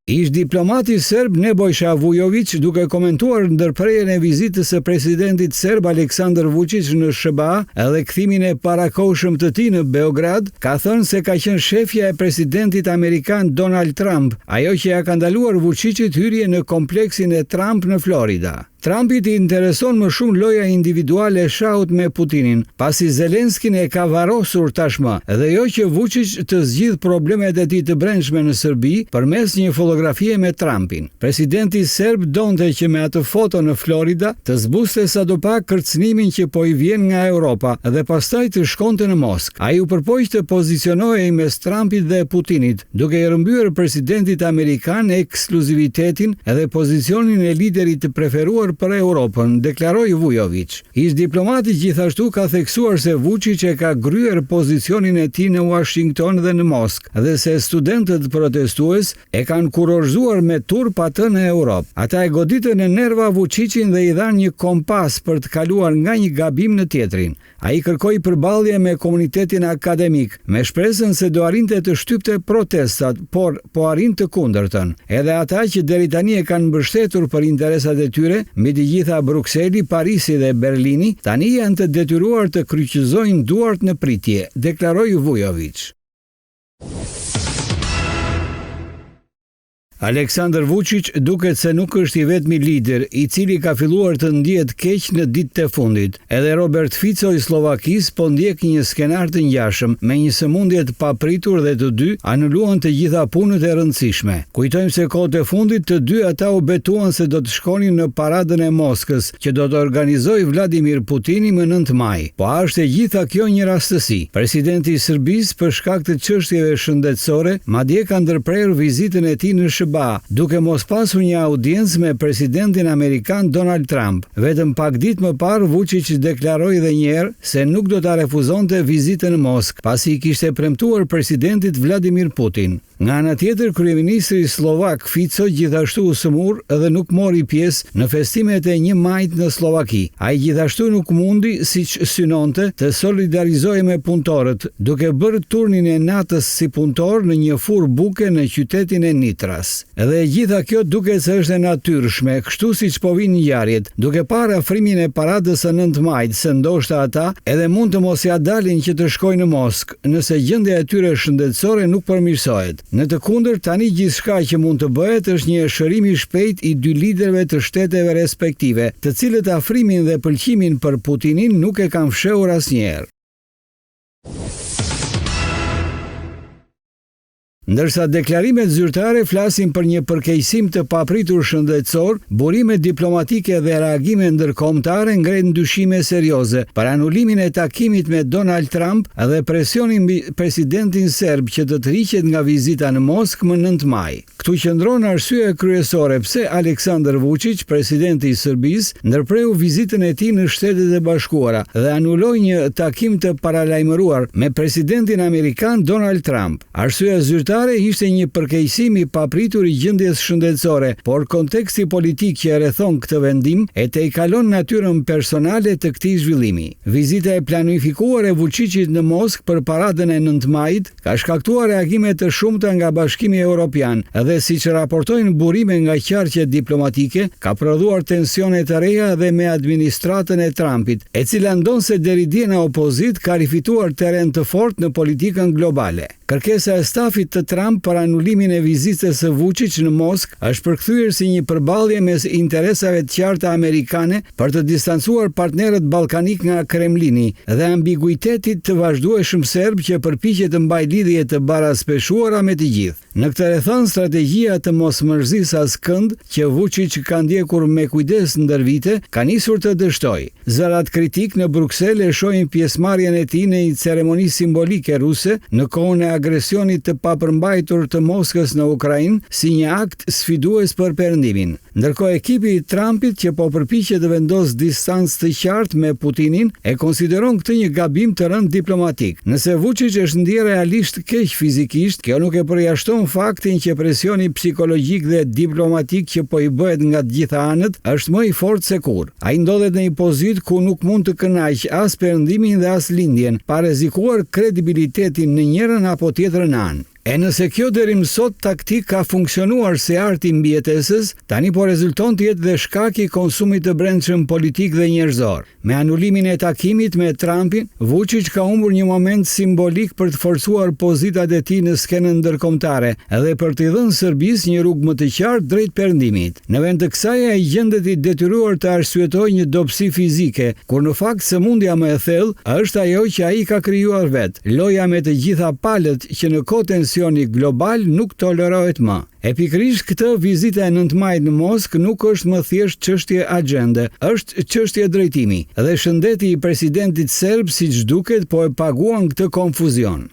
Ish diplomati serb Nebojša Vujović, duke komentuar ndërprerjen e vizitës së presidentit serb Aleksandar Vučić në SBA edhe kthimin e parakohshëm të tij në Beograd, ka thënë se ka qenë shefja e presidentit amerikan Donald Trump, ajo që ja ka ndaluar Vučićit hyrje në kompleksin e Trump në Florida. Trumpit I intereson më shumë loja individuale e shahut me Putinin, pasi Zelenskin e ka varrosur tashmë, dhe jo që Vučić të zgjidh problemet e tij të brendshme në Serbi përmes një fotografie me Trumpin. Presidenti serb donte që me atë foto në Florida të zbuste sadopak kërcënimin që po I vjen nga Europa dhe pastaj të shkonte në Moskë. Ai u përpoq të pozicionohej mes Trumpit dhe Putinit, duke I rrëmbyer presidentit amerikan ekskluzivitetin edhe pozicionin e liderit të preferuar për Europën, deklaroi Vujović. Ish diplomati gjithashtu ka theksuar se Vučić e ka gryer pozicionin e tij në Washington dhe në Moskë dhe se studentët protestues e kanë kurorzuar me turp atë në Europë. Ata e goditën në nerva Vučićin dhe I dhanë një kompas për të kaluar nga një gabim në tjetrin. Ai kërkoi përballje me komunitetin akademik, me shpresën se do arrinte të shtypte protestat, por po arrin të kundërtën. Edhe ata që deri tani e kanë mbështetur për interesat e tyre, mbi të gjitha Brukseli, Parisi dhe Berlini, tani janë të detyruar të kryqëzojnë duart në pritje, deklaroi Vujović. Aleksandar Vučić duket se nuk është I vetmi lider I cili ka filluar të ndihet keq në ditët e fundit. Edhe Robert Fico I Slovakisë po ndjek një skenar të ngjashëm me një sëmundje të papritur dhe të dy anuluan të gjitha punët e rëndësishme. Kujtojmë se kohët e fundit të dy ata u betuan se do të shkonin në paradën e Moskës që do të organizojë Vladimir Putini më 9 maj. Po a është e gjitha kjo një rastësi? Presidenti I Serbisë për shkak të çështjeve shëndetësore madje ka ndërprerë vizitën e tij në duke mos pasur një audiencë me presidentin amerikan Donald Trump. Vetëm pak ditë më parë Vučić deklaroi edhe një herë se nuk do ta refuzonte vizitën në Moskë, pasi I kishte premtuar presidentit Vladimir Putin. Nga ana tjetër, kryeministri slovak Fico gjithashtu u sëmur dhe nuk mori pjesë në festimet e 1 majit në Slovaki. Ai gjithashtu nuk mundi, siç synonte, të solidarizohej me punëtorët, duke bërë turnin e natës si punëtor në një furrë buke në qytetin e Nitras. Edhe e gjitha kjo duket se është e natyrshme, kështu siç po vinë ngjarjet, duke parë afrimin e paradës së 9 majit, se ndoshta ata edhe mund të mos ja dalin që të shkojnë në Moskë, nëse gjendja e tyre shëndetësore nuk përmirësohet. Në të kundërt, tani gjithçka që mund të bëhet është një shërim I shpejt I dy liderëve të shteteve respektive, të cilët afrimin dhe pëlqimin për Putinin nuk e kanë fshehur asnjëherë. Ndërsa deklarimet zyrtare flasin për një përkeqësim të papritur shëndetësor, burimet diplomatike dhe reagime ndërkombëtare ngren dyshime serioze për anulimin e takimit me Donald Trump dhe presionin mbi presidentin serb që të tërhiqet nga vizita në Moskë më 9 maj. Këtu qëndron arsyeja kryesore pse Aleksandar Vučić, presidenti I Serbisë, ndërpreu vizitën e tij në Shtetet e Bashkuara dhe anuloi një takim të paralajmëruar me presidentin amerikan Donald Trump. Arsyeja zyrtare ishte një përkeqësim I papritur I gjendjes shëndetësore, por konteksti politik që e rrethon këtë vendim e tejkalon natyrën personale të këtij zhvillimi. Vizita e planifikuar e Vučićit në Moskë për paradën e 9 majit ka shkaktuar reagime të shumta nga Bashkimi Evropian dhe siç raportojnë burime nga qarqe diplomatike, ka prodhuar tensione të reja dhe me administratën e Trumpit, e cila ndonse deri dje në opozit ka rifituar terren të fortë në politikën globale. Kërkesa e stafit të Trump për anulimin e vizitës së Vučić në Moskë është përkthyer si një përballje mes interesave të qarta amerikane për të distancuar partnerët ballkanik nga Kremlini dhe ambiguitetit të vazhdueshëm serb që përpiqet të mbajë lidhje të baraspeshuara me të gjithë. Në këtë rrethon, strategjia të mosmërzisë askënd që Vučić ka ndjekur me kujdes ndër vite ka nisur të dështojë. Zërat kritik në Bruksel e shohin pjesëmarrjen e tij në një ceremoni simbolike ruse në kohën e agresionit të papërmbajtur të Moskës në Ukrainë si një akt sfidues për perëndimin. Ndërkohë ekipi I Trumpit që po përpiqet të vendosë distancë të qartë me Putinin e konsideron këtë një gabim të rënd diplomatik. Nëse Vučić është ndier realisht keq fizikisht, kjo nuk e përjashton faktin që presioni psikologjik dhe diplomatik që po I bëhet nga të gjitha anët është më I fortë se kurrë. Ai ndodhet në një pozitë ku nuk mund të kënaqë as perëndimin dhe as lindjen, pa rrezikuar kredibilitetin në njërin apo tjetrën anë. E nëse kjo deri më sot taktik ka funksionuar si arti mbijetesës, tani po rezulton të jetë dhe shkak i konsumit të brendshëm politik dhe njerëzor. Me anulimin e takimit me Trumpin, Vučić ka humbur një moment simbolik për të forcuar pozitat e tij në skenën ndërkombëtare dhe për t'i dhënë Serbisë një rrugë më të qartë drejt perëndimit. Në vend të kësaj ai gjendet i detyruar të arsyetojë një dobësi fizike, kur në fakt sëmundja më e thellë është ajo që ai ka krijuar vet. Loja me të gjitha palët që në kohë tensioni global nuk tolerohet më. E pikërisht këtë vizita e 9 majit në Moskë nuk është më thjesht çështje agjende, është çështje drejtimi. Dhe shëndeti i presidentit serb siç duket po e paguan këtë konfuzion.